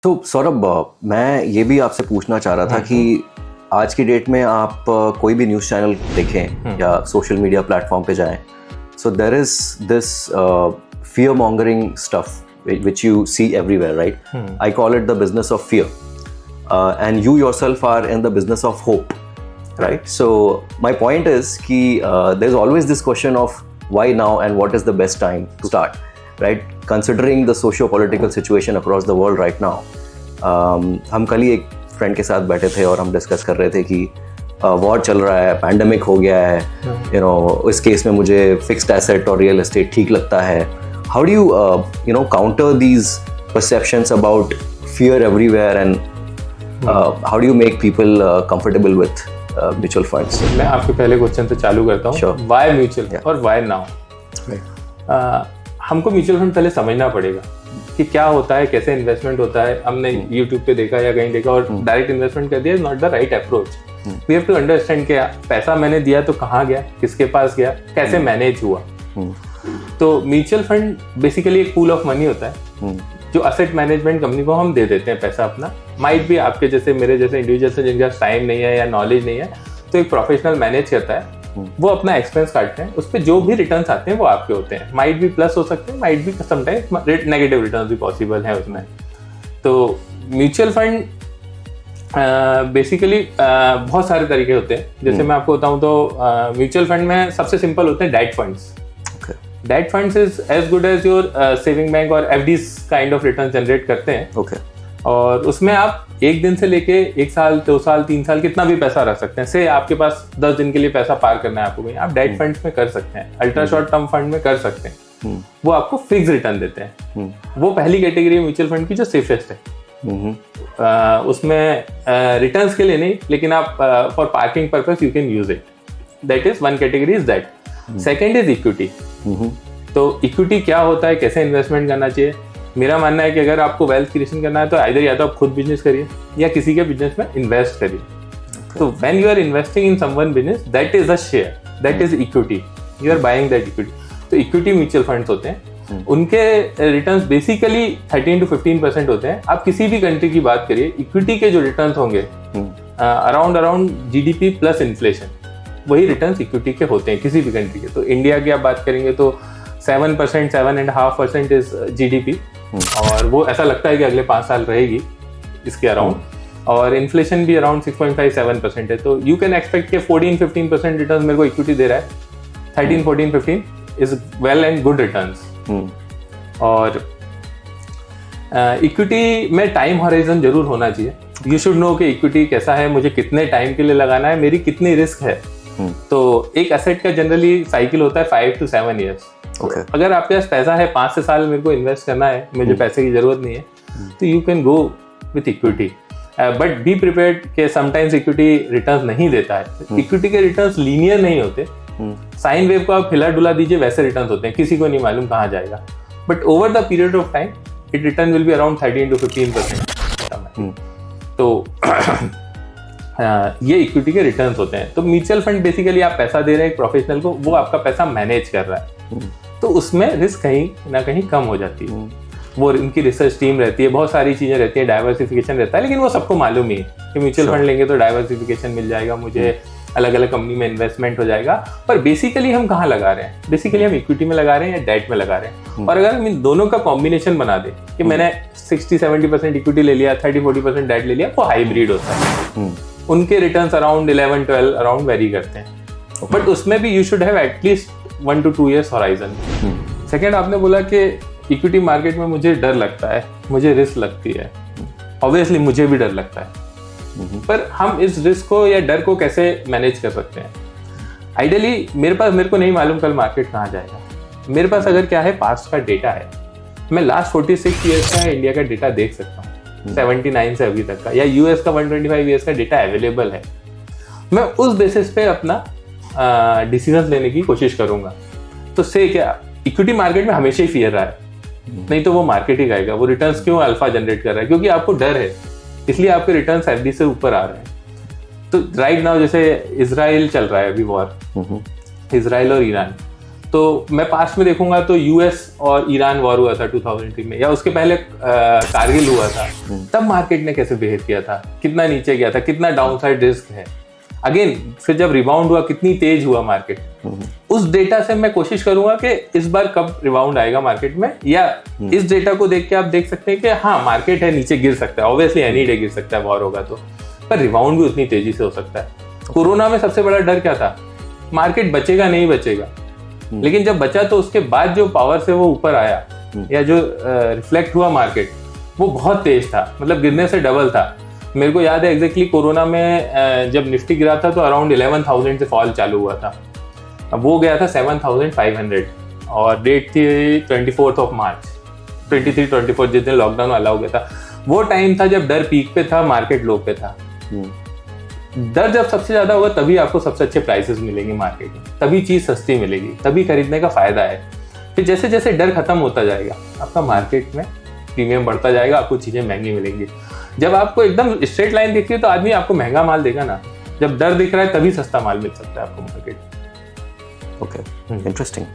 तो सौरभ, मैं ये भी आपसे पूछना चाह रहा था कि आज की डेट में आप कोई भी न्यूज़ चैनल देखें या सोशल मीडिया प्लेटफॉर्म पे जाएं, so there is this fear mongering stuff which you see everywhere, right? I call it the business of fear, and you yourself are in the business of hope, right? So my point is कि there's always this question of why now and what is the best time to start, right? Considering the socio-political situation across the world right now. हम कल ही एक friend के साथ बैठे थे और हम डिस्कस कर रहे थे कि वॉर चल रहा है, पैंडमिक हो गया है, यू नो इस केस में मुझे फिक्स्ड एसेट और रियल एस्टेट ठीक लगता है. How do you counter these perceptions about fear everywhere, and how do you make people comfortable with mutual funds? मैं आपके पहले क्वेश्चन से चालू करता हूँ. Sure. Why mutual और why now? हमको म्यूचुअल फंड पहले समझना पड़ेगा कि क्या होता है, कैसे इन्वेस्टमेंट होता है. हमने यूट्यूब पे देखा या कहीं देखा और डायरेक्ट इन्वेस्टमेंट कर दिया is not the right approach. We have to understand कि पैसा मैंने दिया तो कहाँ गया, किसके पास गया, कैसे मैनेज हुआ. तो म्यूचुअल फंड बेसिकली एक पूल ऑफ मनी होता है जो असेट मैनेजमेंट कंपनी को हम दे देते हैं पैसा अपना. माइट भी आपके जैसे मेरे जैसे इंडिविजुअल से जिनका टाइम नहीं है या नॉलेज नहीं है, तो एक प्रोफेशनल मैनेज करता है, वो अपना एक्सपेंस काटते हैं, उस पर जो भी रिटर्न्स आते हैं वो आपके होते हैं. माइट भी प्लस हो सकते हैं, माइट भी समटाइम्स नेगेटिव रिटर्न्स भी पॉसिबल है उसमें. तो म्यूचुअल फंड बेसिकली बहुत सारे तरीके होते हैं. जैसे मैं आपको बताऊं तो म्यूचुअल फंड में सबसे सिंपल होते हैं debt funds. Debt funds is as good as your saving bank और FDs kind of return generate करते हैं. और उसमें आप एक दिन से लेके 1 साल 2 साल 3 साल कितना भी पैसा रख सकते हैं. से आपके पास 10 दिन के लिए पैसा पार करना है आपको कहीं, आप डेट फंड्स में कर सकते हैं, अल्ट्रा शॉर्ट टर्म फंड में कर सकते हैं. वो आपको फिक्स रिटर्न देते हैं. वो पहली कैटेगरी है म्यूचुअल फंड की जो सेफेस्ट है. उसमें रिटर्न्स के लिए नहीं, लेकिन आप for parking purpose you can use it. That is one category is that. Second is equity. तो इक्विटी क्या होता है, कैसे इन्वेस्टमेंट करना चाहिए. मेरा मानना है कि अगर आपको वेल्थ क्रिएशन करना है तो आइदर या तो आप खुद बिजनेस करिए या किसी के बिजनेस में इन्वेस्ट करिए. तो when you are investing in someone business, that is a share, that is equity, you are buying that equity. तो इक्विटी म्यूचुअल फंड्स होते हैं, उनके रिटर्न्स बेसिकली 13 to 15% होते हैं. आप किसी भी कंट्री की बात करिए, इक्विटी के जो रिटर्न्स होंगे अराउंड जीडीपी प्लस इन्फ्लेशन, वही रिटर्न्स इक्विटी के होते हैं किसी भी कंट्री के. तो इंडिया की आप बात करेंगे तो 7%, 7.5% इज जीडीपी, और वो ऐसा लगता है कि अगले 5 साल रहेगी इसके अराउंड. और इन्फ्लेशन भी अराउंड 6.5-7% है. तो यू कैन एक्सपेक्ट कि 14-15% रिटर्न मेरे को इक्विटी दे रहा है. 13-14-15 is well and good returns. और इक्विटी में टाइम हॉराइजन जरूर होना चाहिए. यू शुड नो कि इक्विटी कैसा है, मुझे कितने टाइम के लिए लगाना है, मेरी कितनी रिस्क है. तो एक एसेट का जनरली साइकिल होता है 5 to 7 years. अगर आपके पास पैसा है 5 से साल मेरे को इन्वेस्ट करना है, मुझे पैसे की जरूरत नहीं है, तो you can go with equity. But be prepared कि समटाइम्स इक्विटी रिटर्न्स नहीं देता है. इक्विटी के रिटर्न्स लीनियर नहीं होते. साइन वेव को आप हिला डुला दीजिए, वैसे रिटर्न्स होते हैं, किसी को नहीं मालूम कहाँ जाएगा. But over the period of time it return will be around 13 to 15%. तो ये इक्विटी के रिटर्न्स होते हैं. तो म्यूचुअल फंड बेसिकली आप पैसा दे रहे हैं एक प्रोफेशनल को, वो आपका पैसा मैनेज कर रहा है, तो उसमें रिस्क कहीं ना कहीं कम हो जाती है. वो उनकी रिसर्च टीम रहती है, बहुत सारी चीज़ें रहती है, डाइवर्सिफिकेशन रहता है. लेकिन वो सबको मालूम ही है कि म्यूचुअल फंड लेंगे तो डाइवर्सिफिकेशन मिल जाएगा, मुझे अलग अलग कंपनी में इन्वेस्टमेंट हो जाएगा. पर बेसिकली हम कहाँ लगा रहे हैं, बेसिकली हम इक्विटी में लगा रहे हैं या डेट में लगा रहे हैं. और अगर हम इन दोनों का कॉम्बिनेशन बना दे कि मैंने 60-70% इक्विटी ले लिया, 30-40% डेट ले लिया, वो हाइब्रिड होता है. उनके रिटर्न्स अराउंड 11-12 अराउंड वेरी करते हैं. बट उसमें भी you should have at least 1 to 2 years horizon. Second, आपने बोला कि इक्विटी मार्केट में मुझे डर लगता है, मुझे रिस्क लगती है. ऑब्वियसली मुझे भी डर लगता है. पर हम इस रिस्क को या डर को कैसे मैनेज कर सकते हैं. आइडियली मेरे को नहीं मालूम कल मार्केट कहाँ जाएगा. मेरे पास अगर क्या है, पास्ट का डेटा है, मैं लास्ट 46 ईयर्स का इंडिया का डेटा देख सकता हूँ, 79 से अभी तक का, या यूएस का 125 ईयर्स का डेटा अवेलेबल है. मैं उस बेसिस पे अपना डिसीजन लेने की कोशिश करूंगा. तो से क्या, इक्विटी मार्केट में हमेशा ही फियर रहा है, नहीं तो वो मार्केट ही गाएगा. वो रिटर्न्स क्यों अल्फा जनरेट कर रहा है, क्योंकि आपको डर है, इसलिए आपके रिटर्न्स एफडी से ऊपर आ रहे हैं. तो राइट नाउ जैसे इजराइल चल रहा है अभी वॉर, इजराइल और ईरान, तो मैं पास्ट में देखूंगा तो यूएस और ईरान वॉर हुआ था 2003 में, या उसके पहले कारगिल हुआ था, तब मार्केट ने कैसे बिहेव किया था, कितना नीचे गया था, कितना डाउनसाइड रिस्क है। अगेन फिर जब रिबाउंड हुआ कितनी तेज हुआ मार्केट, उस डेटा से मैं कोशिश करूंगा कि इस बार कब रिबाउंड आएगा मार्केट में, या इस डेटा को देख के आप देख सकते हैं कि हाँ मार्केट है, नीचे गिर सकता है, ऑब्वियसली एनी डे गिर सकता है वॉर होगा तो, पर रिबाउंड भी उतनी तेजी से हो सकता है। कोरोना में सबसे बड़ा डर क्या था, मार्केट बचेगा नहीं बचेगा, लेकिन जब बचा तो उसके बाद जो पावर से वो ऊपर आया या जो रिफ्लेक्ट हुआ मार्केट, वो बहुत तेज था, मतलब गिरने से डबल था। मेरे को याद है एग्जैक्टली कोरोना में जब निफ्टी गिरा था तो अराउंड 11,000 से फॉल चालू हुआ था, अब वो गया था 7,500 और डेट थी 24 मार्च 23-24, जिस दिन लॉकडाउन अलाउ गया था। वो टाइम था जब डर पीक पे था, मार्केट लो पे था। डर जब सबसे ज्यादा होगा तभी आपको सबसे अच्छे प्राइसेस मिलेंगे मार्केट में, तभी चीज सस्ती मिलेगी, तभी खरीदने का फायदा है। फिर जैसे जैसे डर खत्म होता जाएगा आपका मार्केट में प्रीमियम बढ़ता जाएगा, आपको चीजें महंगी मिलेंगी। जब आपको एकदम स्ट्रेट लाइन दिखती है तो आदमी आपको महंगा माल देगा ना, जब डर दिख रहा है तभी सस्ता माल मिल सकता है आपको मार्केट। Okay, interesting.